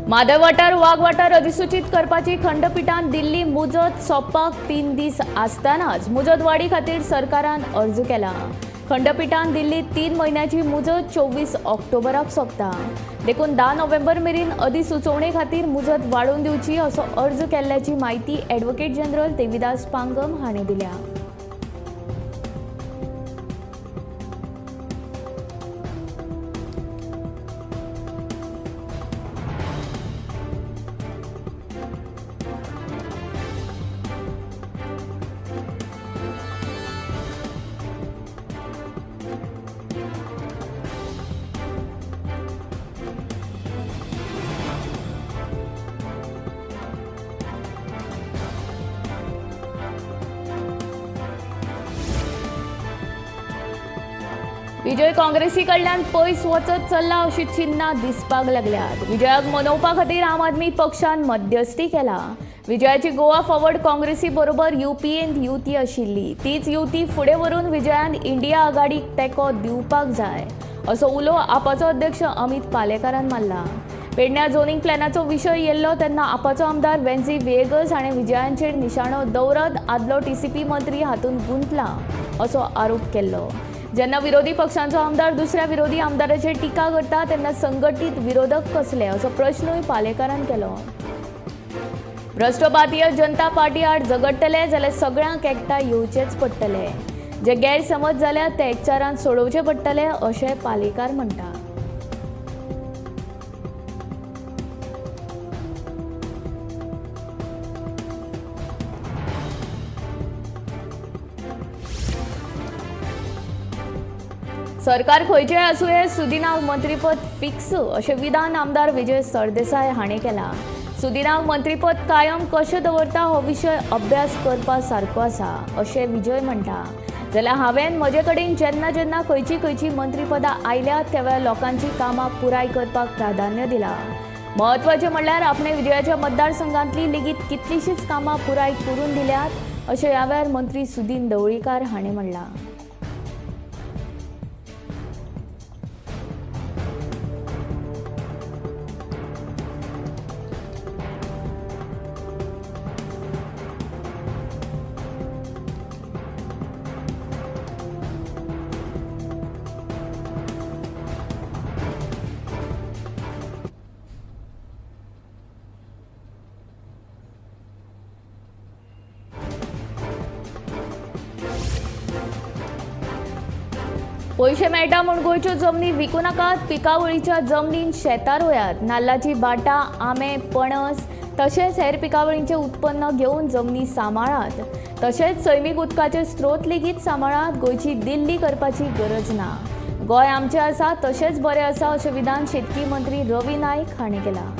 माधव वाठार वाघ वाठार अधिसूचित करपाची खंडपीठान दिल्ली मुजत सोंपपाक 3 दीस आसतनाच मुजत वाडी खातीर सरकारान अर्ज केला। खंडपीठान दिल्ली 3 म्हयन्याची मुजत 24 ऑक्टोबराक सोंपता। देखून 10 नोव्हेंबर मेरेन अधिसुचोवणे खातीर मुजत वाडोवन दिवची असो अर्ज केल्ल्याची माहिती ॲडव्होकेट जनरल देविदास पांगम हांणी दिल्या। विजय काँग्रेसी कडल्यान पयस वचत चल्ला अशी चिन्हां दिसपाक लागल्यात। विजयाक मनोवपा खातीर आम आदमी पक्षान मध्यस्थी केला। विजयाची गोवा फॉरवर्ड काँग्रेसी बरोबर युपीएन युती आशिल्ली, तीच युती फुडें व्हरून विजयान इंडिया आघाडीक तेंको दिवपाक जाय असो उलो आपाचो अध्यक्ष अमित पालेकारान मारला। पेडण्यां झोनिंग प्लॅनाचो विशय येल्लो तेन्ना आपाचो आमदार वेन्झी वेगस हाणें विजयांचेर निशाणो दवरत आदलो टीसीपी मंत्री हातूंत गुंतला असो आरोप केल्लो। जेन्ना विरोधी पक्षांचो आमदार दुसऱ्या विरोधी आमदाराचेर टिका करता तेन्ना संघटीत विरोधक कसले असो प्रश्नूय पालेकारान केलो। भ्रष्ट भारतीय जनता पार्टी आड झगडटले जाल्यार सगळ्यांक एकठांय येवचेच पडटले। जे गैरसमज जाल्यात ते एकचारान सोडोवचे पडटले अशें पालेकार म्हणटा। सरकार खंयचेय आसूं हे सुदिनाक मंत्रीपद फिक्स अशें विधान आमदार विजय सरदेसाय हांणी केला। सुदिनाक मंत्रीपद कायम कशें दवरता हो विशय अभ्यास करपा सारको आसा अशें विजय म्हणटा। जाल्यार हांवें म्हजे कडेन जेन्ना जेन्ना खंयची मंत्रीपदां आयल्यात त्या वेळार लोकांची कामां पुराय करपाक प्राधान्य दिलां। म्हत्वाचें म्हणल्यार आपणे विजयाच्या मतदारसंघांतली लेगीत कितलींशींच कामां पुराय करून दिल्यात अशें ह्या वेळार मंत्री सुदीन ढवळीकार हांणी म्हणलां। पयशे मेळटा म्हूण गोंयच्यो जमनी विकूं नाकात, पिकावळीच्या जमनीन शेतां रोयात। नाल्लाची बाटां, आंबे, पणस तशेंच हेर पिकावळींचें उत्पन्न घेवन जमनी सांबाळात। तशेंच सैमीक उदकाचे स्त्रोत लेगीत सांबाळात। गोंयची दिल्ली करपाची गरज ना। गोंय आमचें आसा तशेंच बरें आसा अशें विधान शेतकी मंत्री रवी नाईक हांणी केलां।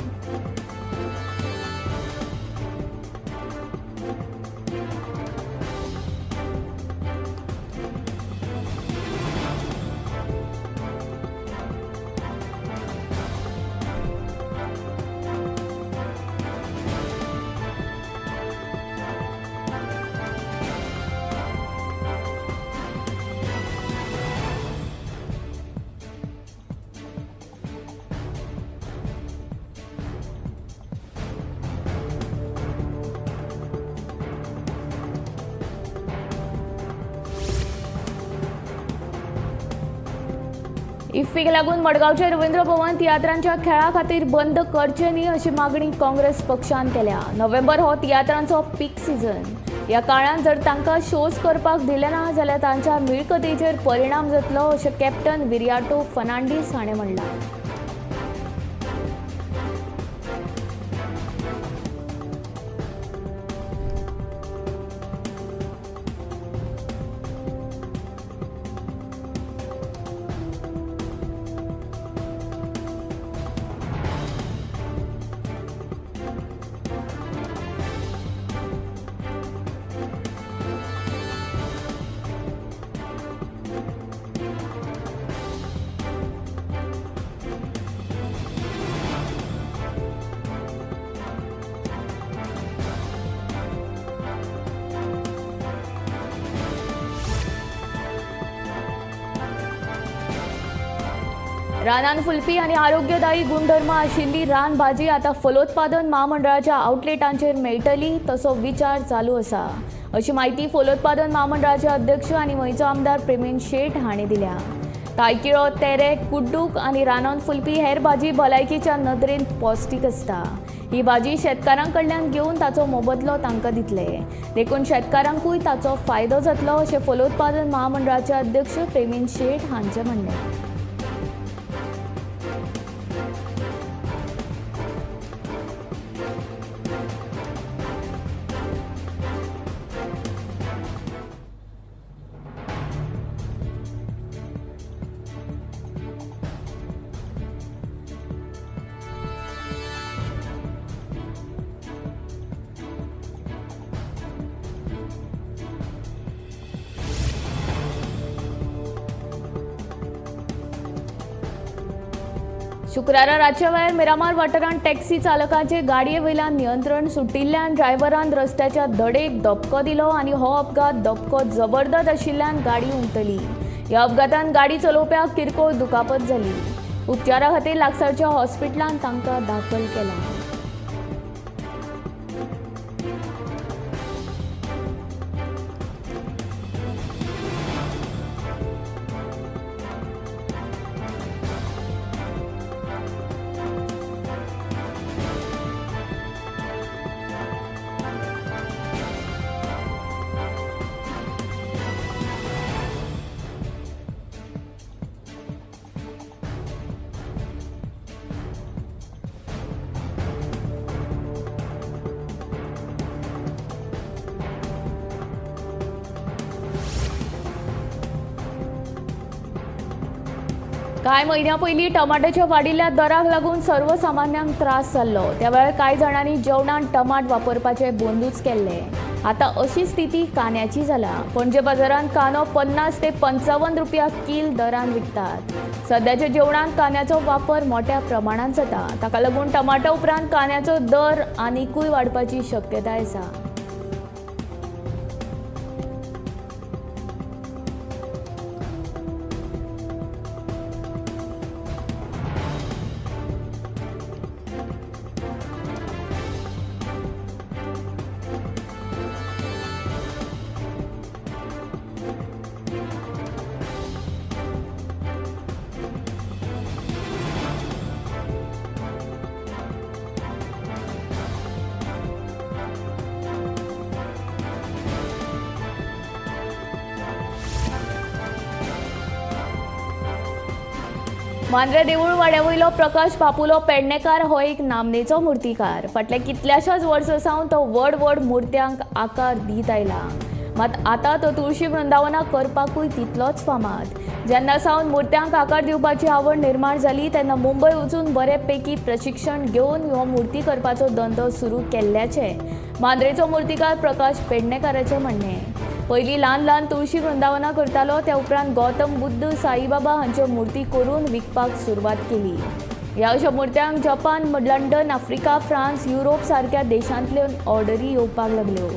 इफ्फीक लागून मडगांवचे रवींद्र भवन तियात्रांच्या खेळा खातीर बंद करचें न्ही अशी मागणी काँग्रेस पक्षान केल्या। नोव्हेंबर हो तियात्रांचो पीक सीझन। ह्या काळांत जर तांकां शोज करपाक दिले ना जाल्यार तांच्या मिळकतेचेर परिणाम जातलो अशें कॅप्टन विरियाटो फर्नांडीस हाणें म्हणलां। रानान फुलपी आणि आरोग्यदायी गुणधर्म आशिल्ली रानभाजी आता फलोत्पादन महामंडळाच्या आउटलेटांचेर मेळटली तसो विचार चालू आसा अशी माहिती फलोत्पादन महामंडळाचे अध्यक्ष आणि गोंयचो आमदार प्रवीण शेट हांणी दिल्या। तायकिळो, तेरे, कुड्डूक आणि रानांत फुलपी हेर भाजी भलायकेच्या नदरेन पौष्टिक आसता। ही भाजी शेतकारांकडल्यान घेवन ताचो मोबदलो तांकां दितले। देखून शेतकारांकूय ताचो फायदो जातलो अशें फलोत्पादन महामंडळाचे अध्यक्ष प्रवीण शेट हांचें म्हणणें। शुक्रारा रातच्या वेळार मिरामार वाठारांत टॅक्सी चालकाचे गाडये वयल्यान नियंत्रण सुटिल्ल्यान ड्रायव्हरान रस्त्याच्या धडेक धपको दिलो आणि हो अपघात धपको जबरदस्त आशिल्ल्यान गाडी उमटली। ह्या अपघातांत गाडी चलोवप्याक किरकोळ दुखापत जाली। उपचारा खातीर लागसारच्या हॉस्पिटलांत तांकां दाखल केला। कांय म्हयन्या पयलीं टमाटाच्या वाडिल्ल्या दराक लागून सर्वसामान्यांक त्रास जाल्लो। त्या वेळार कांय जाणांनी जेवणांत टमाट वापरपाचे बंदूच केल्ले। आतां अशी स्थिती कांद्याची जाला। पणजे बाजारांत कांदो 50 ते 55 रुपया किल दरान विकतात। सध्याच्या जेवणांत कांद्याचो वापर मोठ्या प्रमाणात जाता। ताका लागून टमाटा उपरांत कांद्याचो दर आनीकूय वाडपाची शक्यताय आसा। मांद्रे देवूळ वाड्यावयलो प्रकाश बापुलो पेडणेकार हो एक नामनेचो मुर्तीकार। फाटल्या कितल्याशाच वर्सां सावन तो व्हड व्हड मुर्त्यांक आकार दीत आयला। मात आतां तो तुळशी वृंदावनां करपाकूय तितलोच फामाद। जेन्ना सावन मुर्त्यांक आकार दिवपाची आवड निर्माण जाली तेन्ना मुंबय वचून बरेपैकी प्रशिक्षण घेवन हो मूर्ती करपाचो धंदो सुरू केल्ल्याचें मांद्रेचो मुर्तीकार प्रकाश पेडणेकाराचें म्हणणें। पयलीं ल्हान ल्हान तुळशी वृंदावनां करतालो, त्या उपरांत गौतम बुद्ध, साईबाबा हांच्यो मुर्ती करून विकपाक सुरवात केली। ह्या अशा मुर्त्यांक Japan, London, Africa, France, Europe सारक्या देशांतल्यो ऑर्डरी येवपाक लागल्यो।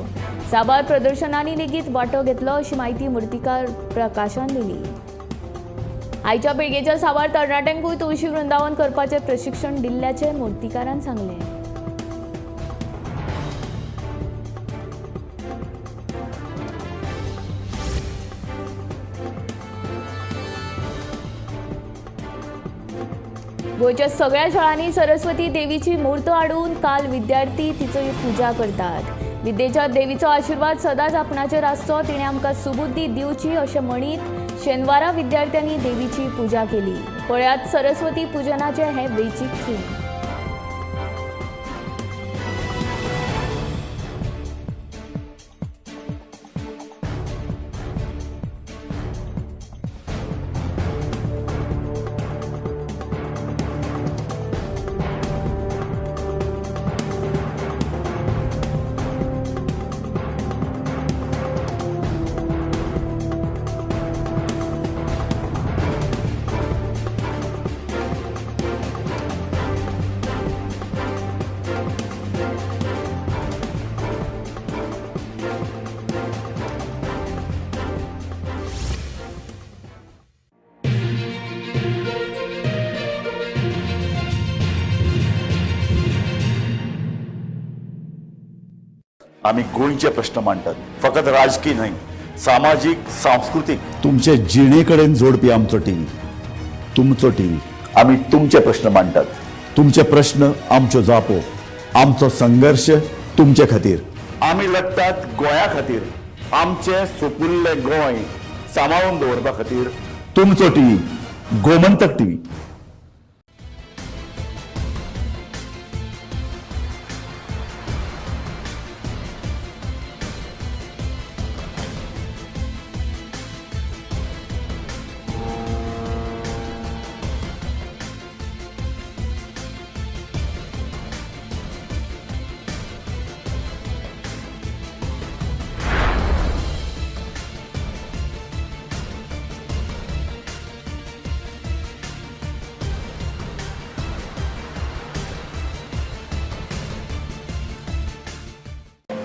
साबार प्रदर्शनांनी लेगीत वांटो घेतलो अशी माहिती मुर्तीकार प्रकाशान दिली। आयच्या पिळगेच्या साबार तरणाट्यांकूय तुळशी वृंदावन करपाचें प्रशिक्षण दिल्ल्याचें मुर्तीकारान सांगलें। गोंयच्या सगळ्या शाळांनी सरस्वती देवीची मूर्त हाडून काल विद्यार्थी तिची पुजा करतात। विद्येच्या देवीचो आशीर्वाद सदांच आपणाचेर आसचो, तिणें आमकां सुबुद्धी दिवची अशें म्हणीत शेनवारा विद्यार्थ्यांनी देवीची पुजा केली। पळयात सरस्वती पुजनाचे हे वेंचीक थीम। आम्ही गोंयचे प्रश्न मांडटात, फकत राजकीय न्हय, सामाजीक सांस्कृतिक. तुमचे जिणेकडेन जोडपी आमचो टीव्ही, तुमचो टीव्ही. आम्ही तुमचे प्रश्न मांडटात. तुमचे प्रश्न आमच्यो जापो, आमचो संघर्ष तुमचे खातीर. आम्ही लढटात गोंया खातीर, आमचे सोपुल्ले गोंय सांबाळून दवरपा खातीर. तुमचो टीव्ही, गोमंतक टीव्ही.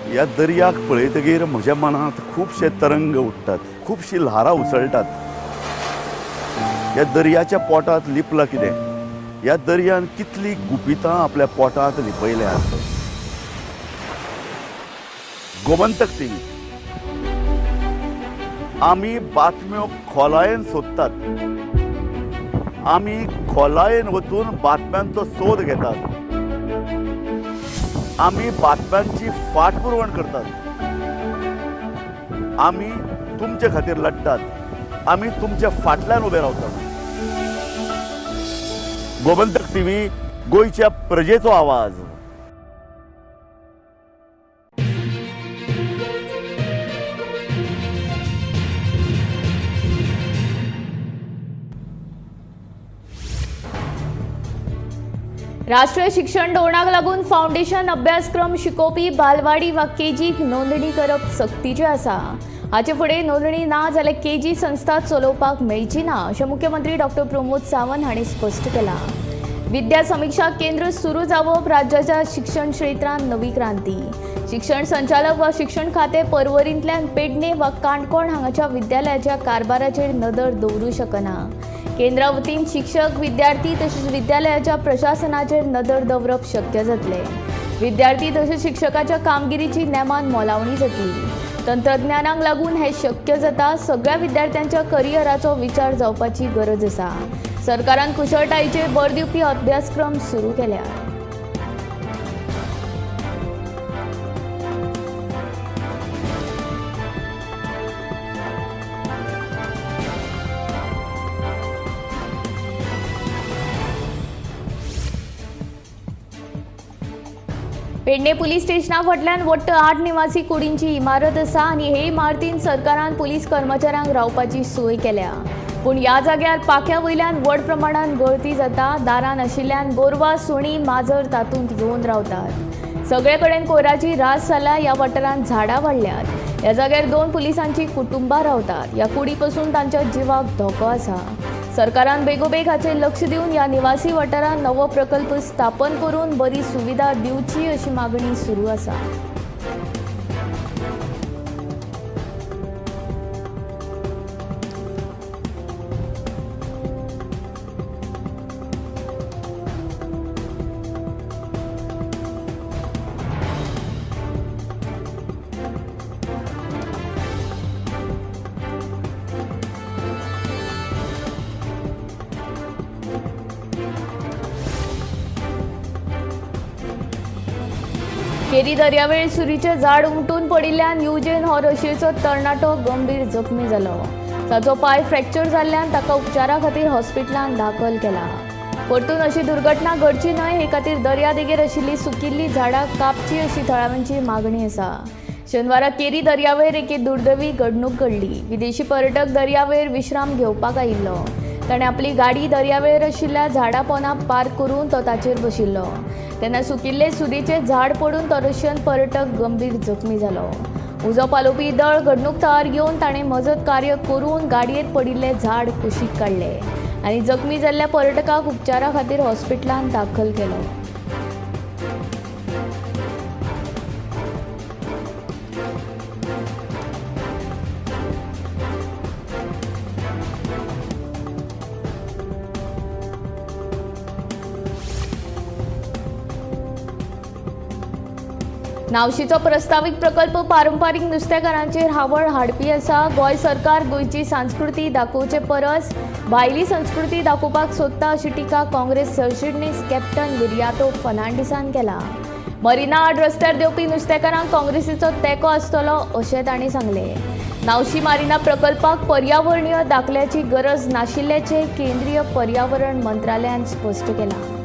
ह्या दर्याक पळयतकीर म्हज्या मनांत खुबशे तरंग उठतात, खुबशी ल्हारां उसळटात. ह्या दर्याच्या पोटांत लिपलां कितें? ह्या दर्यान कितलीं गुपितां आपल्या पोटांत लिपयल्यात. गोमंतक टीव्ही. आमी बातम्यो खोलायेन सोदतात, आमी खोलायेन वचून बातम्यांचो सोद घेतात, आमी बातम्यांची फाटपुरवण करतात, आमी तुमचे खातीर लढटात, आमी तुमच्या फाटल्यान उबे रावतात. गोमंतक टीव्ही, गोंयच्या प्रजेचो आवाज. राष्ट्रीय शिक्षण धोरणाक लागून फाउंडेशन अभ्यासक्रम शिकोवपी बालवाडी वा केजीक नोंदणी करप सक्तीचें आसा. हाचे फुडें नोंदणी ना जाल्यार केजी संस्था चलोवपाक मेळची ना अशें मुख्यमंत्री डॉ. प्रमोद सावंत हांणी स्पश्ट केलां. विद्या समीक्षा केंद्र सुरू जावप राज्याच्या शिक्षण क्षेत्रांत नवी क्रांती. शिक्षण संचालक वा शिक्षण खातें पर्वरींतल्यान पेडणे वा काणकोण हांगाच्या विद्यालयाच्या कारभाराचेर नदर दवरूं शकना. केंद्रा वतीन शिक्षक, विद्यार्थी तशेंच विद्यालयाच्या प्रशासनाचेर नदर दवरप शक्य जातलें. विद्यार्थी तशेंच शिक्षकाच्या कामगिरीची नेमान मोलावणी जातली. तंत्रज्ञानाक लागून हें शक्य जाता. सगळ्या विद्यार्थ्यांच्या करियराचो विचार जावपाची गरज आसा. सरकारान कुशळटायेचेर भर दिवपी अभ्यासक्रम सुरू केल्या. पेडणे पुलीस स्टेशना फाटल्यान वट्ट 8 निवासी कुडींची इमारत आसा आनी हे इमारतीन सरकारान पुलीस कर्मचाऱ्यांक रावपाची सोय केल्या. पूण ह्या जाग्यार पाक्या वयल्यान व्हड प्रमाणात गळती जाता. दारान आशिल्ल्यान गोरवां, सुणी, माजर तातूंत येवन रावतात. सगळे कडेन कोयराची रास जाला. ह्या वाठारांत झाडां वाडल्यात. ह्या जाग्यार 2 पुलिसांची कुटुंबां रावतात. ह्या कुडी पासून तांच्या जिवाक धोको आसा. सरकारान बेगोबेग हाचेर लक्ष दिवन ह्या निवासी वाठारांत नवो प्रकल्प स्थापन करून बरी सुविधा दिवची अशी मागणी सुरू आसा. केरी दर्यावेळ सुरीचे झाड उमटून पडिल्ल्यान युजेन हो रशियेचो तरणाटो गंभीर जखमी जालो. ताचो पाय फ्रॅक्चर जाल्ल्यान ताका उपचारा खातीर हॉस्पिटलांत दाखल केला. परतून अशी दुर्घटना घडची न्हय हे खातीर दर्या देगेर आशिल्ली सुकिल्ली झाडां कापची अशी थळाव्यांची मागणी आसा. शेनवारा केरी दर्यावेळ एके दुर्दैवी घडणूक घडली. विदेशी पर्यटक दर्यावेळ विश्राम घेवपाक आयिल्लो. ताणें आपली गाडी दर्यावेळेर आशिल्ल्या झाडां पोंदा पार्क करून तो ताचेर बशिल्लो. तेन्ना सुकिल्ले सुरीचे झाड पडून तो रशियन पर्यटक गंभीर जखमी जालो. उजो पालोवपी दळ घडणूक थळार घेवन ताणें मजत कार्य करून गाडयेर पडिल्ले झाड कुशीक काडले आनी जखमी जाल्ल्या पर्यटकाक उपचारा खातीर हॉस्पिटलांत दाखल केलो. नावशीचो प्रस्तावित प्रकल्प पारंपारीक नुस्तेकारांचेर हावळ हाडपी आसा. गोंय सरकार गोंयची संस्कृती दाखोवचे परस भायली संस्कृती दाखोवपाक सोदता अशी टिका काँग्रेस सरचिटणीस कॅप्टन विर्यातो फर्नांडिसान केला. मरिना आड रस्त्यार देवपी नुस्तेकारांक काँग्रेसीचो तेंको आसतलो अशें तांणी सांगलें. नावशी मारिना प्रकल्पाक पर्यावरणीय दाखल्याची गरज नाशिल्ल्याचें केंद्रीय पर्यावरण मंत्रालयान स्पश्ट केलां.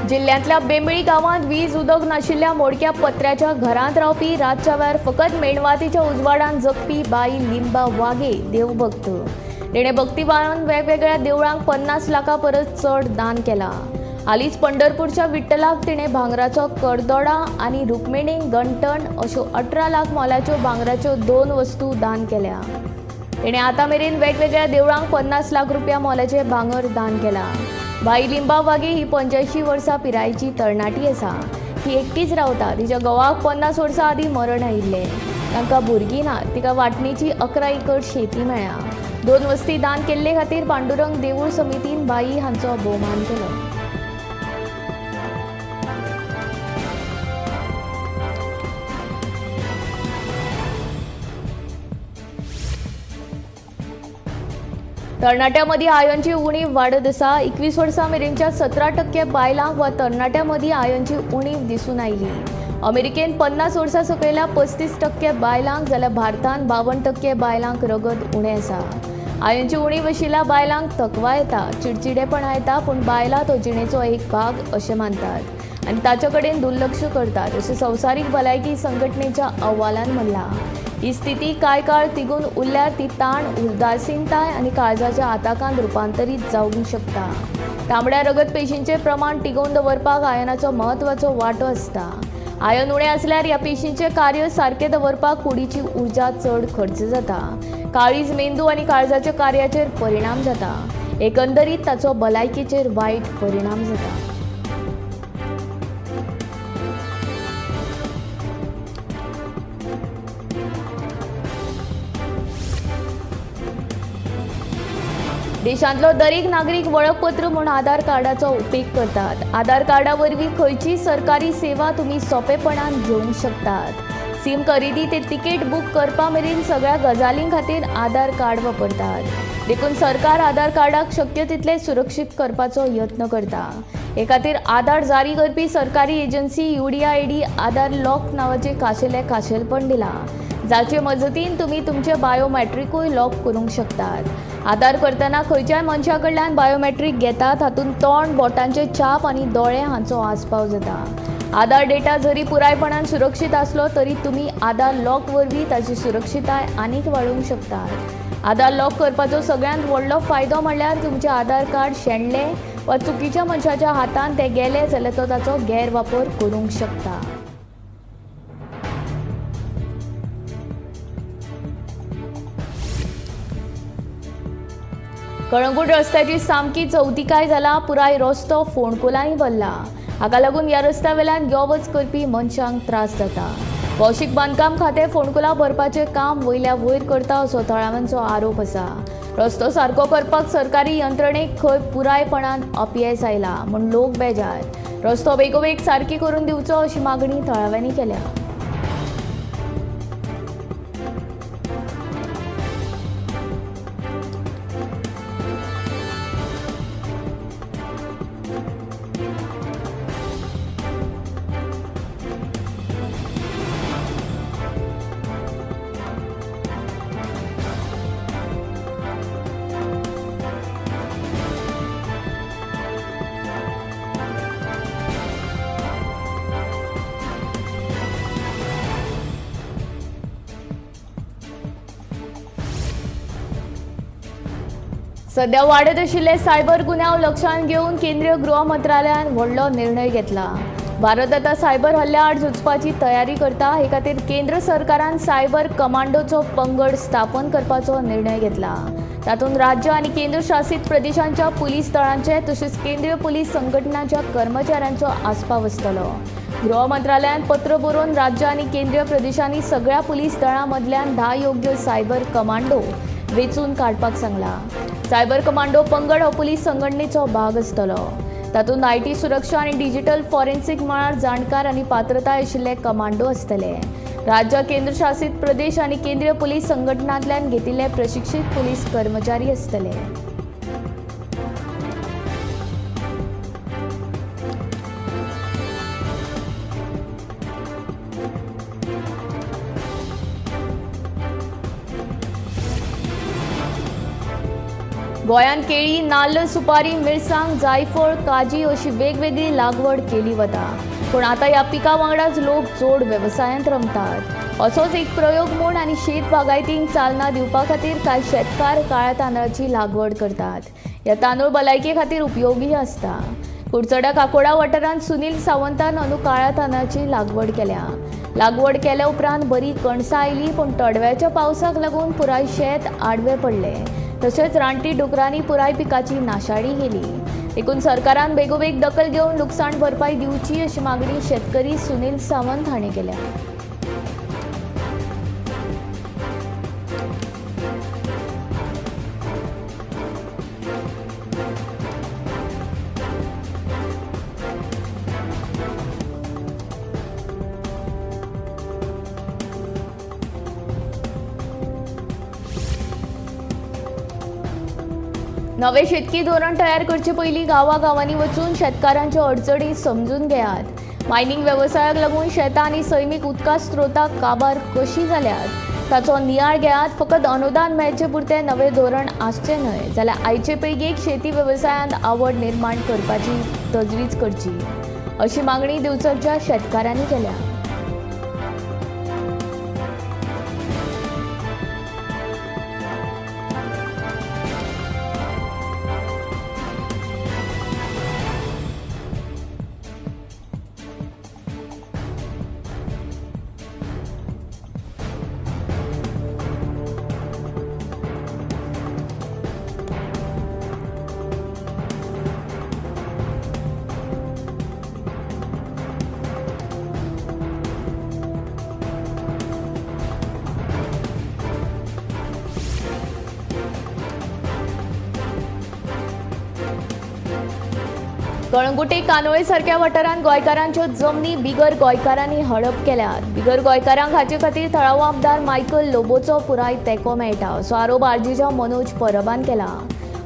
जिल्ह्यातल्या बेंबळी गावात वीज उदक नाशिल्ल्या मोडक्या पत्र्याच्या घरांत रावपी रातच्या वेळार फकत मेणवातीच्या उजवाडान जगपी बाई लिंबा वाघे देवभक्त. तिणे भक्तिभावान वेगवेगळ्या देवळांक 50 लाखां परस चड दान केला. हालींच पंढरपूरच्या विठ्ठलाक तिणे भांगराचो कडदोडा आनी रुक्मिणीक गंठण अश्यो 18 लाख मोलाच्यो भांगराच्यो 2 वस्तू दान केल्या. तिणे आतां मेरेन वेगवेगळ्या देवळांक 50 लाख रुपया मोलाचें भांगर दान केला. बाई लिंबा वाघे ही 85 वर्सां पिरायेची तरणाटी आसा. ती एकटीच रावता. तिच्या घोवाक 50 वर्सां आदीं मरण आयिल्लें. तांकां भुरगीं नात. तिका वांटणीची 11 एकर शेती मेळ्ळ्या. 2 वस्ती दान केल्ले खातीर पांडुरंग देवूळ समितीन बाई हांचो भोवमान केलो. तरणाट्यां मदीं आयनची उणीव वाडत आसा. 21 वर्सां मेरेनच्या 17% बायलांक वा तरणाट्यां मदीं आयनची उणीव दिसून आयली. अमेरिकेन 50 वर्सां सकयल्या 35% बायलांक जाल्यार भारतांत 52% बायलांक रगत उणें आसा. आयनची उणीव आशिल्ल्या बायलांक थकवा येता, चिडचिडेपणां येता, पूण बायलां तो जिणेचो एक भाग अशें मानतात आनी ताचे कडेन दुर्लक्ष करतात अशें संवसारीक भलायकी संघटनेच्या अहवालान म्हणलां. ही स्थिती कांय काळ तिगून उरल्यार ती ताण, उदासीनताय आनी काळजाच्या आताकांत रुपांतरीत जावंक शकता. तांबड्या रगत पेशींचें प्रमाण तिगोवन दवरपाक आयनाचो म्हत्वाचो वांटो आसता. आयन उणें आसल्यार ह्या पेशींचें कार्य सारकें दवरपाक कुडीची उर्जा चड खर्च जाता. काळीज मेंदू आनी काळजाच्या कार्याचेर परिणाम जाता. एकंदरीत ताचो भलायकेचेर वायट परिणाम जाता. देशांतलो दरेक नागरीक वळखपत्र म्हूण आधार कार्डाचो उपेग करतात. आधार कार्डा वरवीं खंयचीय सरकारी सेवा तुमी सोंपेपणान घेवंक शकतात. सीम खरेदी ते तिकेट बूक करपा मेरेन सगळ्या गजालीं खातीर आधार कार्ड वापरतात. देखून सरकार आधार कार्डाक शक्य तितले सुरक्षीत करपाचो यत्न करता. हे खातीर आधार जारी करपी सरकारी एजन्सी UDID आधार लॉक नांवाचें खाशेलपण दिलां, जाचे मजतीन तुमी तुमचें बायोमॅट्रिकूय लॉक करूंक शकतात. आधार करतना खंयच्याय मनशा कडल्यान बायोमॅट्रीक घेतात हातूंत तोंड, बोटांचे छाप आनी दोळे हांचो आस्पाव जाता. आधार डेटा जरी पुरायपणान सुरक्षीत आसलो तरी तुमी आधार लॉक वरवीं ताची सुरक्षीताय आनीक वाडोवंक शकतात. आधार लॉक करपाचो सगळ्यांत व्हडलो फायदो म्हणल्यार तुमचें आधार कार्ड शेणलें वा चुकीच्या मनशाच्या हातांत तें गेलें जाल्यार तो ताचो गैरवापर करूंक शकता. कळंगूट रस्त्याची सामकी चवथिकाय जाला. पुराय रस्तो फोंडकुलांनी भरला. हाका लागून ह्या रस्त्या वेल्यान यो वच करपी मनशांक त्रास जाता. भौशीक बांदकाम खातें फोंडकुलां भरपाचें काम वयल्या वयर करता असो थळाव्यांचो आरोप आसा. रस्तो सारको करपाक सरकारी यंत्रणेक खंय पुरायपणान अपयश आयला म्हूण लोक बेजार. रस्तो बेगोबेग सारकी करून दिवचो अशी मागणी थळाव्यांनी केल्या. सध्या वाढत आशिल्ले सायबर गुन्यांव लक्षांत घेऊन केंद्रीय गृह मंत्रालयान व्हडलो निर्णय घेतला। भारत आता सायबर हल्ल्या आड झुजपाची तयारी करता। हे खातीर केंद्र सरकारान सायबर कमांडोचो पंगड स्थापन करपाचो निर्णय घेतला। तातूंत राज्य आनी केंद्र शासित प्रदेशांच्या पुलीस दळांचे तशेंच केंद्रीय पुलीस संघटनांच्या कर्मचाऱ्यांचो आस्पाव आसतलो। गृह मंत्रालयान पत्र बरोवन राज्य आनी केंद्रीय प्रदेशांनी सगळ्या पुलीस दळां मदल्यान 10 योग्य सायबर कमांडो वेचून काडपाक सांगला। सायबर कमांडो पंगड हो पुलीस संघटनेचो भाग आसतलो। तातूंत IT सुरक्षा आनी डिजिटल फॉरेन्सिक मळार जाणकार आनी पात्रताय आशिल्ले कमांडो आसतले। राज्य, केंद्र शासित प्रदेश आनी केंद्रीय पुलीस संघटनांतल्यान घेतिल्ले प्रशिक्षीत पुलीस कर्मचारी आसतले। गोंयांत केळी, नाल्ल, सुपारी, मिरसांग, जायफळ, काजी अशी वेगवेगळी लागवड केली वता। पूण आता ह्या पिका वांगडाच लोक जोड वेवसायांत रमतात। असोच एक प्रयोग म्हूण आनी शेत बागायतीक चालना दिवपा खातीर कांय शेतकार काळ्या तांदळाची लागवड करतात। ह्या तांदूळ भलायके खातीर उपयोगी आसता। कुडचड्या काकोडा वाठारांत सुनील सावंतान अंदू काळ्या तांदळाची लागवड केल्या। लागवड केल्या उपरांत बरी कणसां आयली, पूण तडव्याच्या पावसाक लागून पुराय शेत आडवे पडले। तशेंच रानटी डुकरांनी पुराय पिकाची नाशाडी केली। देखून सरकारान बेगोबेग दखल घेवन लुकसाण भरपाई दिवची अशी मागणी शेतकरी सुनील सावंत हांणी केल्या। नवे शेतकी धोरण तयार करचे पयलीं गांवांनी वचून शेतकारांच्यो अडचणी समजून घेयात। मायनिंग वेवसायाक लागून शेतां आनी सैमीक उदका स्त्रोताक काबार कशी जाल्यात ताचो नियाळ घेयात। फकत अनुदान मेळचे पुरते नवे धोरण आसचे न्हय, जाल्यार आयचे पिळगेक शेती वेवसायांत आवड निर्माण करपाची तजवीज करची अशी मागणी दिवचलच्या शेतकारांनी केल्या। कळंगुटे, कानोळे सारख्या वाठारांत गोंयकारांच्यो जमनी बिगर गोंयकारांनी हडप केल्यात। बिगर गोंयकारांक हाचे खातीर थळावो आमदार मायकल लोबोचो पुराय तेंको मेळटा असो आरोप आरजीच्या मनोज परबान केला।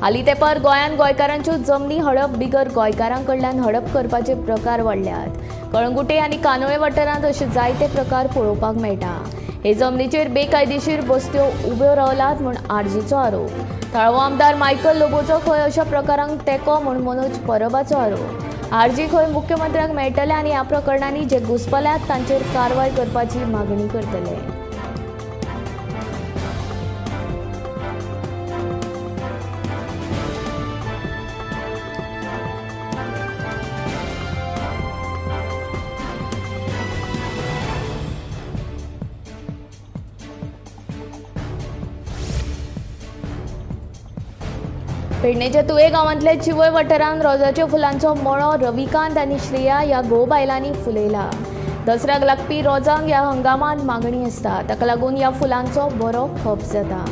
हालीं तेंपार गोंयांत गोंयकारांच्यो जमनी हडप बिगर गोंयकारां कडल्यान हडप करपाचे प्रकार वाडल्यात। कळंगुटे आनी कानोळे वाठारांत अशे जायते प्रकार पळोवपाक मेळटा। हे जमनीचेर बेकायदेशीर बस्त्यो उब्यो रावल्यात म्हूण आरजीचो आरोप। थळावो आमदार मायकल लोबोचो खंय अशा प्रकारांक तेंको म्हूण मनोज परबाचो आरोप। आरजी खंय मुख्यमंत्र्याक मेळटले आनी ह्या प्रकरणांनी जे घुसपल्यात तांचेर कारवाय करपाची मागणी करतले। पेडणेच्या तुये गांवांतल्या चिवय वाठारांत रोजाच्या फुलांचो मळो रविकांत आनी श्रेया ह्या घोव बायलांनी फुलयला। दसऱ्याक लागपी रोजांक ह्या हंगामांत मागणी आसता, ताका लागून ह्या फुलांचो बरो खप जाता।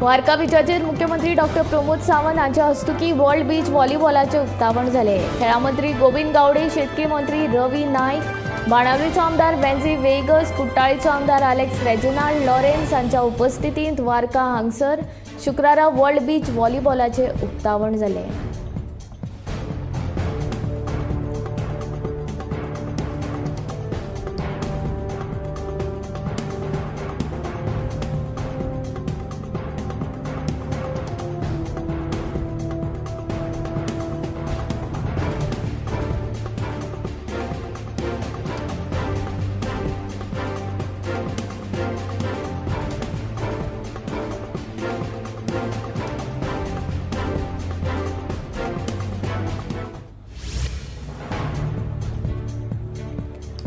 वारका बिचाचेर मुख्यमंत्री डॉक्टर प्रमोद सावंत हांच्या हस्तुकी वर्ल्ड बीच व्हॉलीबॉलाचे उक्तावण झाले. खेळा मंत्री गोविंद गावडे, शेतकी मंत्री रवी नाईक, बाणावलीचो आमदार बेन्झी वेगस, कुट्टाळीचो आमदार अलेक्स रेजिनाल्ड लॉरेन्स हांच्या उपस्थितीत वारका हांगसर शुक्रारा वर्ल्ड बीच व्हॉलीबॉलाचे उक्तावण झाले.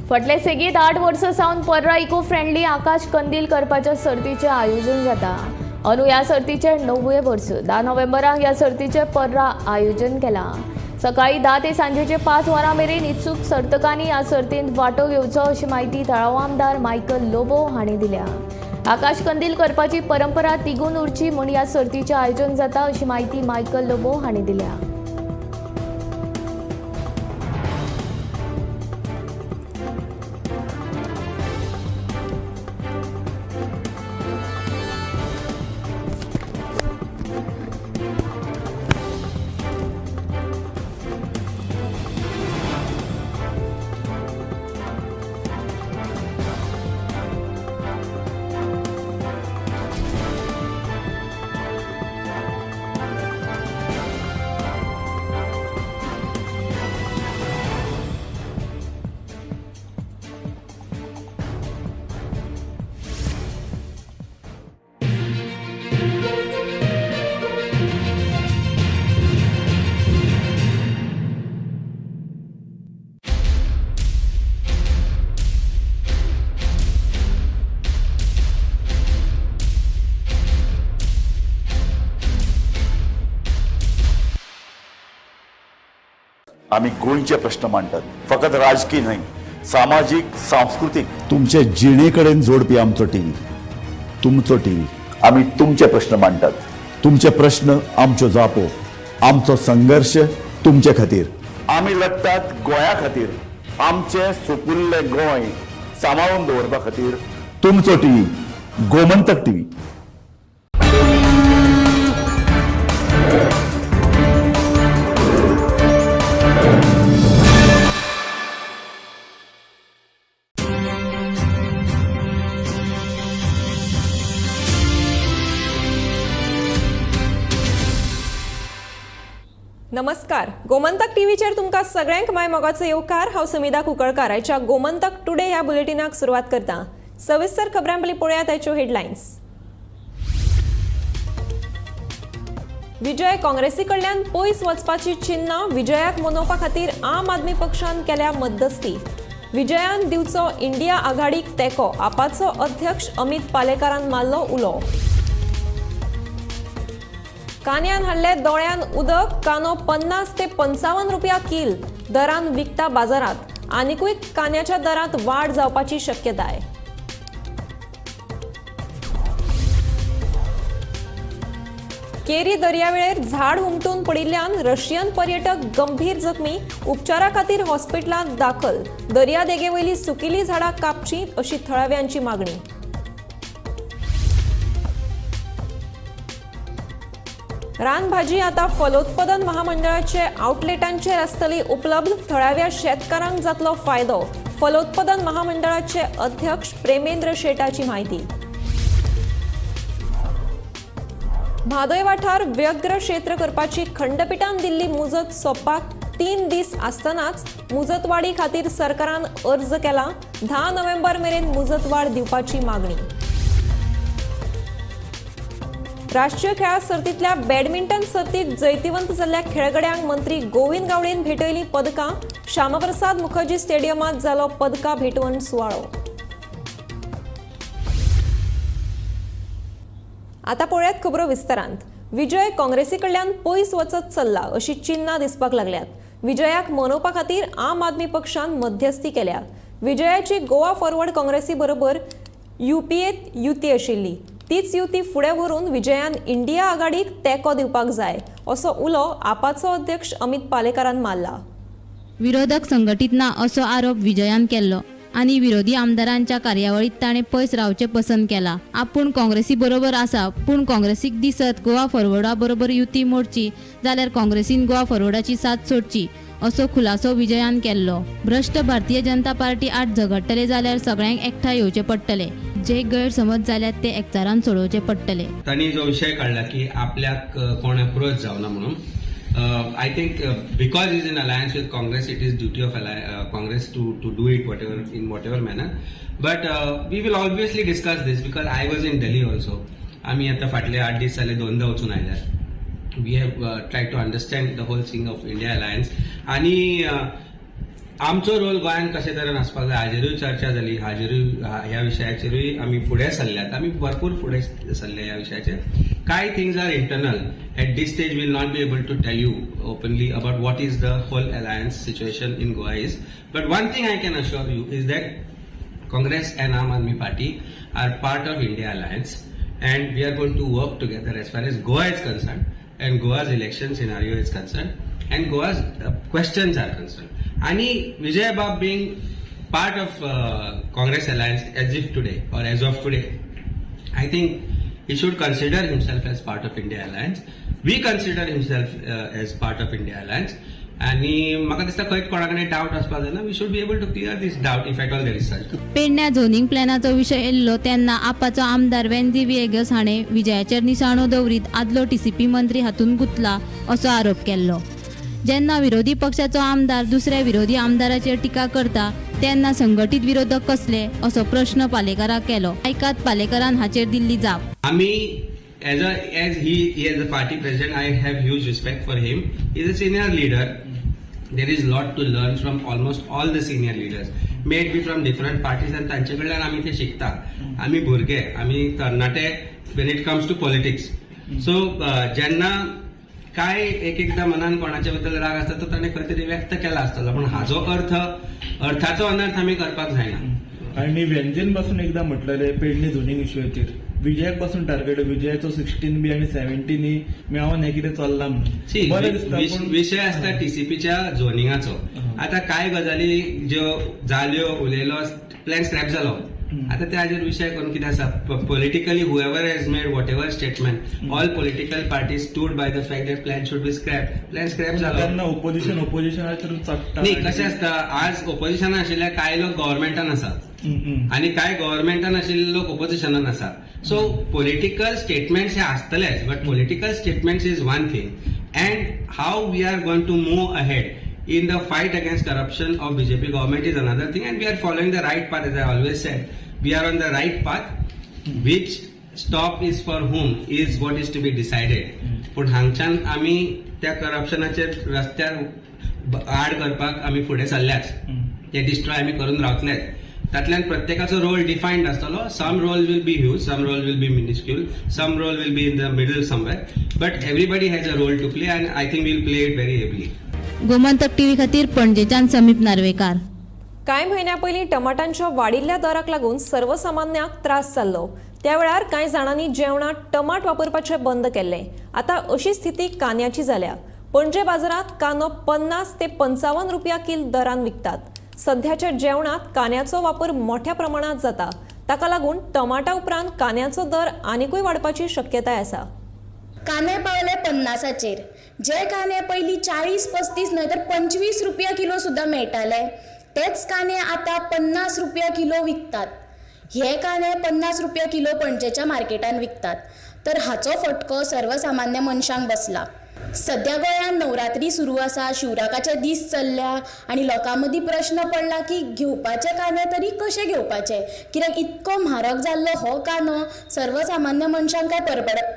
फाटले सेगीत 8 वर्सां सावन पर्रा इको फ्रेंडली आकाश कंदील करपाच्या सर्तीचे आयोजन जाता. अंदू ह्या सर्तीचे 9वे वर्स 10 नोव्हेंबराक ह्या सर्तीचे पर्रा आयोजन केला. सकाळी 10 ते सांजेचे 5 वरां मेरेन इत्सूक सर्तकांनी ह्या सर्तींत वांटो घेवचो अशी माहिती तळाव आमदार मायकल लोबो हांणी दिल्या. आकाश कंदील करपाची परंपरा तिगून उरची म्हूण ह्या सर्तीचे आयोजन जाता अशी माहिती मायकल लोबो हांणी दिल्या. आम्ही गोंयचे प्रश्न मांडटात. फकत राजकीय न्हय, सामाजीक, सांस्कृतिक. तुमचे जिणेकडेन जोडपी आमचो टीव्ही, तुमचो टीव्ही. आम्ही तुमचे प्रश्न मांडटात. तुमचे प्रश्न आमच्यो जापो, आमचो संघर्ष तुमचे खातीर. आम्ही लढटात गोंया खातीर. आमचे सोपुल्ले गोंय सांबाळून दवरपा खातीर. तुमचो टीव्ही, गोमंतक टीव्ही. नमस्कार. गोमंतक टीव्हीचेर तुमकां सगळ्यांक माय मोगाचो येवकार. हांव सुमिदा कुंकळकार. आयच्या गोमंतक टुडे ह्या बुलेटिनाक सुरवात करता. सविस्तर खबरां पयलीं पळयात आयच्यो हेडलायन्स. विजय काँग्रेसी कडल्यान पयस वचपाची चिन्नां विजयाक मनोवपा खातीर आम आदमी पक्षान केल्या मध्यस्थी. विजयान दिवचो इंडिया आघाडीक तेंको आपाचो अध्यक्ष अमित पालेकारान मारलो उलो. कांद्यान हाडले दोळ्यान उदक. कांदो 50 ते 55 रुपया किल दरान विकता बाजारात. आनिकूय कांद्याच्या दरांत वाड जावपाची शक्यताय. केरी दर्यावेळेर झाड हुमटून पडिल्ल्यान रशियन पर्यटक गंभीर जखमी. उपचारा खातीर हॉस्पिटलांत दाखल. दर्या देगेवयली सुकिल्ली झाडां कापची अशी थळाव्यांची मागणी. रानभाजी आता फलोत्पादन महामंडळाचे आउटलेटांचेर आसतली उपलब्ध. थळाव्या शेतकारांक जातलो फायदो. फलोत्पादन महामंडळाचे अध्यक्ष प्रेमेंद्र शेटाची माहिती. म्हादय वाठार व्यग्र क्षेत्र करपाची खंडपीठान दिल्ली मुजत सोंपपाक 3 दीस आसतनाच मुजतवाडी खातीर सरकारान अर्ज केला. 10 नोव्हेंबर मेरेन मुजतवाड दिवपाची मागणी. राष्ट्रीय खेळा सर्तीतल्या बॅडमिंटन सर्तीत जैतिवंत जाल्ल्या खेळगड्यांक मंत्री गोविंद गावडेन भेटयली पदकां. श्यामप्रसाद मुखर्जी स्टेडियमात जालो पदकां भेटवण सुवाळो. आता पळयात खबरो विस्तारांत. विजय काँग्रेसी कडल्यान पयस वचत चल्ला अशी चिन्नां दिसपाक लागल्यात. विजयाक मनोवपा खातीर आम आदमी पक्षान मध्यस्थी केल्या. विजयाची गोवा फॉरवर्ड काँग्रेसी बरोबर युपीएत युती आशिल्ली. तीच युती फुडें व्हरून विजयान इंडिया आघाडीक तेंको दिवपाक जाय असो उलो आपाचो अध्यक्ष अमित पालेकरान मारला. विरोधक संघटीत ना असो आरोप विजयान केल्लो आनी विरोधी आमदारांच्या कार्यावळीत ताणें पयस रावचें पसंत केला. आपूण काँग्रेसी बरोबर आसा पूण काँग्रेसीक दिसत गोवा फॉरवर्डा बरोबर युती मोडची जाल्यार काँग्रेसीन गोवा फॉरवर्डाची साथ सोडची असो खुलासो विजयान केल्लो. भ्रश्ट भारतीय जनता पार्टी आड झगडटले जाल्यार सगळ्यांक एकठांय येवचें पडटलें. जे गैरसमज जाल्यात ते एकचारान सोडोवचे पडटले. तांणी जो विषय काढला की आपल्याक कोण अप्रोच जावना म्हणून I think because he is in alliance with Congress, it is duty of Congress to do it in whatever manner. But we will obviously discuss this because I was in Delhi also. आम्ही आता फाटले 8 दीस जाले दोनदा वचून आयल्यात. We have tried to understand the whole thing of India alliance आणि आमचो role गोंयांत कशे तरेन आसपाक जाय हाजेरूय चर्चा जाली. ह्या विशयाचेरूय आमी फुडें सरल्यात. आमी भरपूर फुडें सरले ह्या विशयाचेर. काय things are internal. At this stage, we will not be able to tell you openly about what is the whole alliance situation in Goa is. But one thing I can assure you is that Congress and Aam Aadmi Party are part of India alliance, and we are going to work together as far as Goa is concerned, and Goa's election scenario is concerned, and Goa's questions are concerned. Ani Vijay Bab being part of Congress alliance as if today or as of today, I think he should consider himself as part of India alliance. We consider himself as part of India alliance. आणि म्हाका दिसता खंय कोणा कडेन डावट आसपाक जायना. We should be able to clear this doubt if at all there is such. पेडण्या झोनिंग प्लॅनाचो विशय येयल्लो तेन्ना आपाचो आमदार वेन्झी विएगस हाणें विजयाचेर निशाणो दवरीत आदलो टीसीपी मंत्री हातूंत गुंतला असो आरोप केल्लो. जेन्ना विरोधी पक्षाचो आमदार दुसऱ्या विरोधी आमदाराचेर टिका करता तेन्ना संघटीत विरोधक कसले असो प्रश्न पालेकराक केलो. आयकात पालेकरान हाचेर दिल्ली जाप. आमी as he is a party president, I have huge respect for him. He is a senior leader. There is lot to learn from almost all the senior leaders. May it be from different parties and तांचे कडल्यान आमी ते शिकता. आमी भुरगे, आमी तरणाटे when it comes to politics. So जेन्ना काय एकदा मनान कोणाच्या बद्दल राग आसता तो ताणें खंय तरी व्यक्त केला आसतलो पण हाजो अर्थाचो अनर्थ आमी करपाक जायना. आणि व्यंजन पासून एकदा म्हटलेले पेडणे झोनिंग इश्यूचेर विजयाक पासून टार्गेट विजयाचो 16B आणि 17 मेळोन हे कितें चल्लां म्हणून बरें दिसता. विशय आसता टीसीपीच्या झोनिंगाचो. आता काय गजाली ज्यो जाल्यो उलयलो प्लॅन स्क्रॅप जालो. आता त्याचेर विशय करून कितें आसा politically whoever has made whatever statement all political parties stood by the fact that plan should be scrap. Plan scrap जालो तेन्ना ओपोजिशनाचेर चडटा. न्ही कशें आसता आज ओपोजिशन आशिल्ले कांय लोक गव्हर्मेंटान आसात आणि काय गव्हर्मेंटान आशिल्ले लोक ओपोजिशनान आसा. सो पॉलिटिकल स्टेटमेंट्स हे आसतलेच but political statements is one thing and how we are going to move ahead in the fight against corruption of BJP government is another thing, and we are following the right path. As I always said, we are on the right path. Which stop is for whom is what is to be decided. पण हांगच्यान आमी त्या करप्शनाचे रस्त्यार आड करपाक आमी फुडें सरल्याच. ते डिस्ट्रॉय आमी करून रावतलेच. तातल्यान प्रत्येकाचो रोल डिफायन्ड आसतलो. Some role will be huge, some role will be miniscule, some role will be in the middle somewhere, but everybody has a role to play and I think we'll play it very ably. Gomantak TV खातीर पणजेच्यान समीप नार्वेकार. कांय म्हयन्या पयलीं टमाटांच्या वाडिल्ल्या दराक लागून सर्वसामान्यांक त्रास जाल्लो. त्या वेळार कांय जाणांनी जेवणात टमाट वापरपाचें बंद केल्लें. आतां अशी स्थिती कांद्याची जाल्या. पणजे बाजारात कांदो 50 ते 55 रुपया किल दरान विकतात. सध्याच्या जेवणात कांद्याचो वापर मोठ्या प्रमाणात जाता. ताका लागून टमाटा उपरांत कांद्याचो दर आनीकूय वाडपाची शक्यताय आसा. कांदे पावले 50चेर. जे कांदे पयलीं 40-35 न्हय 25 रुपया किलो सुद्दां मेळटाले तेच कांदे आतां 50 रुपया किलो विकतात. हे कांदे 50 रुपया किलो पणजेच्या मार्केटान विकतात. तर हाचो फटको सर्वसामान्य मनशांक बसला. सध्या गोंयांत नवरात्री सुरू आसा, शिवराकाचे दीस चल्ल्या आनी लोकां मदीं प्रश्न पडला की घेवपाचे कांदे तरी कशे घेवपाचे, कित्याक इतको म्हारग जाल्लो हो कांदो सर्वसामान्य मनशांक काय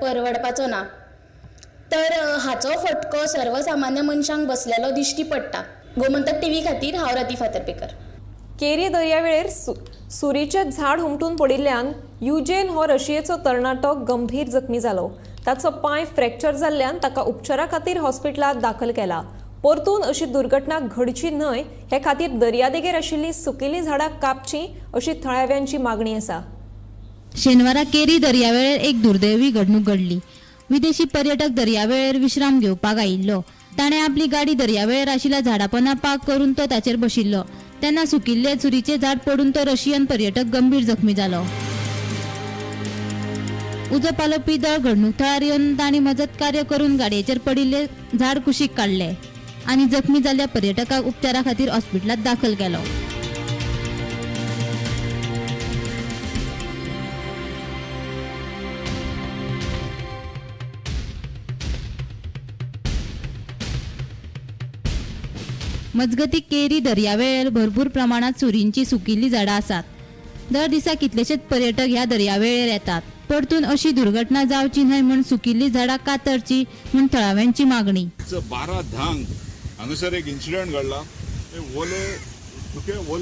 परवडपाचो ना. तर हाचो फटको सर्वसामान्य मनशांक बसलेलो दिश्टी पडटा. गोमंतक टीव्ही खातीर हांव रती फातर्पेकर. केरी दर्यावेळेर सुरीचें झाड हुमटून पडिल्ल्यान युजेन हो रशियेचो तरणाटो गंभीर जखमी जालो. ताचो पांय फ्रॅक्चर जाल्ल्यान ताका उपचारा खातीर हॉस्पिटलांत दाखल केला. परतून अशी दुर्घटना घडची न्हय हे खातीर दर्यादेगेर आशिल्लीं सुकिल्लीं झाडां कापचीं अशी थळाव्यांची मागणी आसा. शेनवारा केरी दर्यावेळेर एक दुर्दैवी घडणूक घडली. विदेशी पर्यटक दर्यावेळेर विश्राम घेवपाक आयिल्लो. ताणें आपली गाडी दर्यावेळेर आशिल्ल्या झाडा पोंदा पार्क करून तो ताचेर बशिल्लो. तेन्ना सुकिल्ले चुरीचे झाड पडून तो रशियन पर्यटक गंभीर जखमी जालो. उजो पालोवपी दळ घडणूक थळार येवन तांणी मजत कार्य करून गाडयेचेर पडिल्ले झाड कुशीक काडले आनी जखमी जाल्ल्या पर्यटकाक उपचारा खातीर हॉस्पिटलांत दाखल केलो. मजगती केरी दर्यावेळेर भरपूर प्रमाणात सुरींची सुकिल्ली झाडां आसात. दर दिसा कितलेशेच पर्यटक ह्या दर्यावेळेर येतात. परतून अशी दुर्घटना जावची न्हय म्हूण सुकिल्ली झाडां कातरची म्हूण थळाव्यांची मागणी. 12 हांगासर एक इन्सिडंट घडला.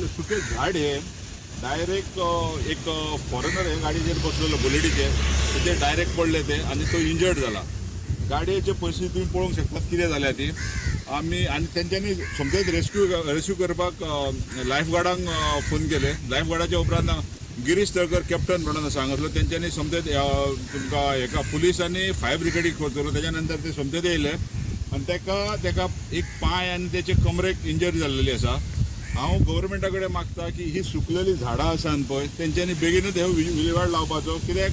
सुके झाड हे डायरेक्ट एक फॉरेनर हे गाडयेचेर बसलेलो बुलेटीचेर, ते डायरेक्ट पडले ते आनी तो इंजर्ड जाला. गाडयेचे परिस्थिती तुम्ही पळोवंक शकतात कितें जाल्या ती. आमी आनी तेंच्यांनी समजेच रेस्क्यू करपाक लायफगार्डांक फोन केले. लायफगार्डाच्या उपरांत गिरीश तळकर कॅप्टन म्हणून सांगितलं. तेंच्यांनी समजेच तुमकां हेका पुलीस आनी फायर ब्रिगेडीक फोन केलो. त्याच्या नंतर ते समजेच येयले आनी तेका एक पांय आनी तेचे कमरेक इंजरी जाल्लेली आसा. हांव गव्हर्मेंटा कडेन मागता की ही सुकलेली झाडां आसात पळय तेंच्यांनी बेगीनूच हे विलेवाट लावपाचो. कित्याक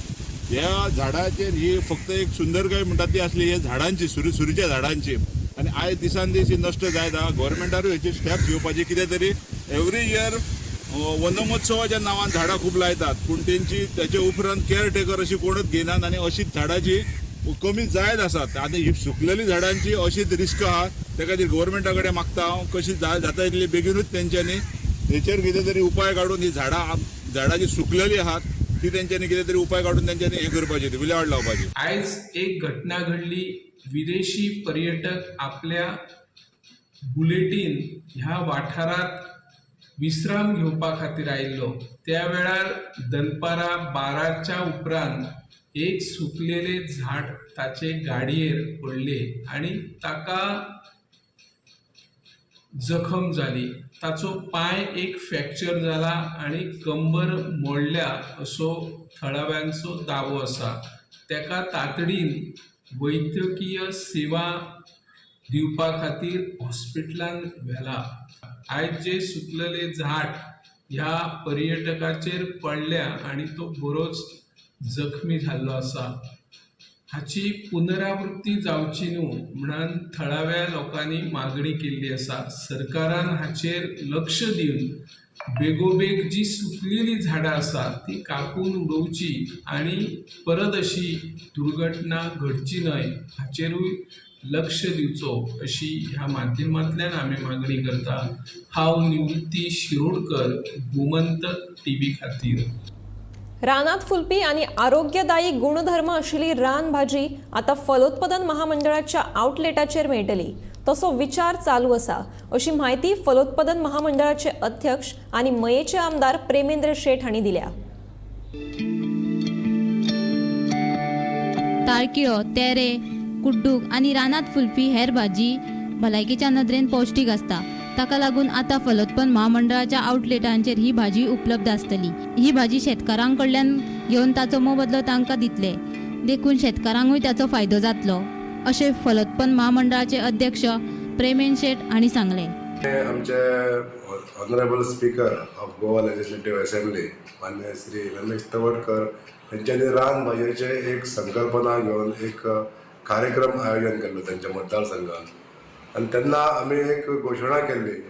ह्या झाडाचेर ही फक्त एक सुंदरकाय म्हणटात ती आसली हे झाडांची सुरीच्या झाडांची आनी आयज दिसान दीस ही नश्ट जायत आहा. गव्हर्मेंटारूय हेची स्टेप्स घेवपाची. कितें तरी एवरी इयर वनमहोत्सवाच्या नांवान झाडां खूब लायतात पूण तेचे उपरांत केअर टेकर अशी कोणूच घेनात आनी अशीच झाडांची कमी जायत आसात. आनी ही सुकलेली झाडांची अशीच रिस्क आहा. त्या खातीर गव्हर्मेंटा कडेन मागता हांव कशी जाता तितली बेगीनूच तेंच्यांनी हेचेर कितें तरी उपाय काडून ही झाडां जी सुकलेली आहात ती तेंच्यांनी कितें तरी उपाय काडून तेंच्यांनी हे करपाची विलेवाट लावपाची. आयज एक घटना घडली. विदेशी पर्यटक आपल्या बुलेटीन ह्या वाठारात विश्राम घेवपा खातीर आयिल्लो. त्या वेळार दनपारा 12च्या उपरांत एक सुकलेले झाड ताचे गाडयेर पडले आनी ताका जखम जाली. ताचो पांय एक फ्रॅक्चर जाला आनी कंबर मोडल्या असो थळाव्यांचो दावो आसा. तेका तातडीन वैद्यकीय सेवा दिवपा खातीर हॉस्पिटलांत व्हेला. आयज जे सुकलेले झाड ह्या पर्यटकाचेर पडल्या आनी तो बरोच जखमी जाल्लो आसा. हाची पुनरावृत्ती जावची न्हू म्हणून थळाव्या लोकांनी मागणी केल्ली आसा. सरकारान हाचेर लक्ष दिवन बेगोबेग जी सुकलेली झाडां आसा ती कापून उडोवची आनी परत अशी दुर्घटना घडची न्हय हाचेरूय लक्ष दिवचो अशी ह्या माध्यमांतल्यान आमी मागणी करता. हांव निवृत्ती शिरोडकर, गोमंतक टीव्ही खातीर. रानात फुलपी आणि आरोग्यदायी गुणधर्म आशिल्ली रान भाजी आता फलोत्पादन महामंडळाच्या आउटलेटाचेर मेळटली. तसो विचार चालू आसा अशी माहिती फलोत्पादन महामंडळाचे अध्यक्ष आणि मयेचे आमदार प्रेमेंद्र शेठ हांणी दिल्या. ताळकिळो, तेरे, कुड्डूक आनी रानात फुलपी हेर भाजी भलायकेच्या नदरेन पौश्टीक आसता. ताका लागून आता फलोत्पन्न महामंडळाच्या आउटलेटांचेर ही भाजी उपलब्ध आसतली. ही भाजी शेतकारांक कडल्यान घेवन ताचो मोबदलो तांकां दितले. देखून शेतकारांकूय त्याचो फायदो जातलो अशें फलोत्पन्न महामंडळाचे अध्यक्ष प्रेमेंद्र शेठ हांणी सांगले. आमचे honourable speaker of Goa legislative assembly मान्य श्री रमेश तवडकर यांच्यानी रान भाजयेचे एक संकल्पना घेवन एक कार्यक्रम आयोजन केल्लो त्यांच्या मतदारसंघात. आणि तेन्ना आमी एक घोशणा केल्ली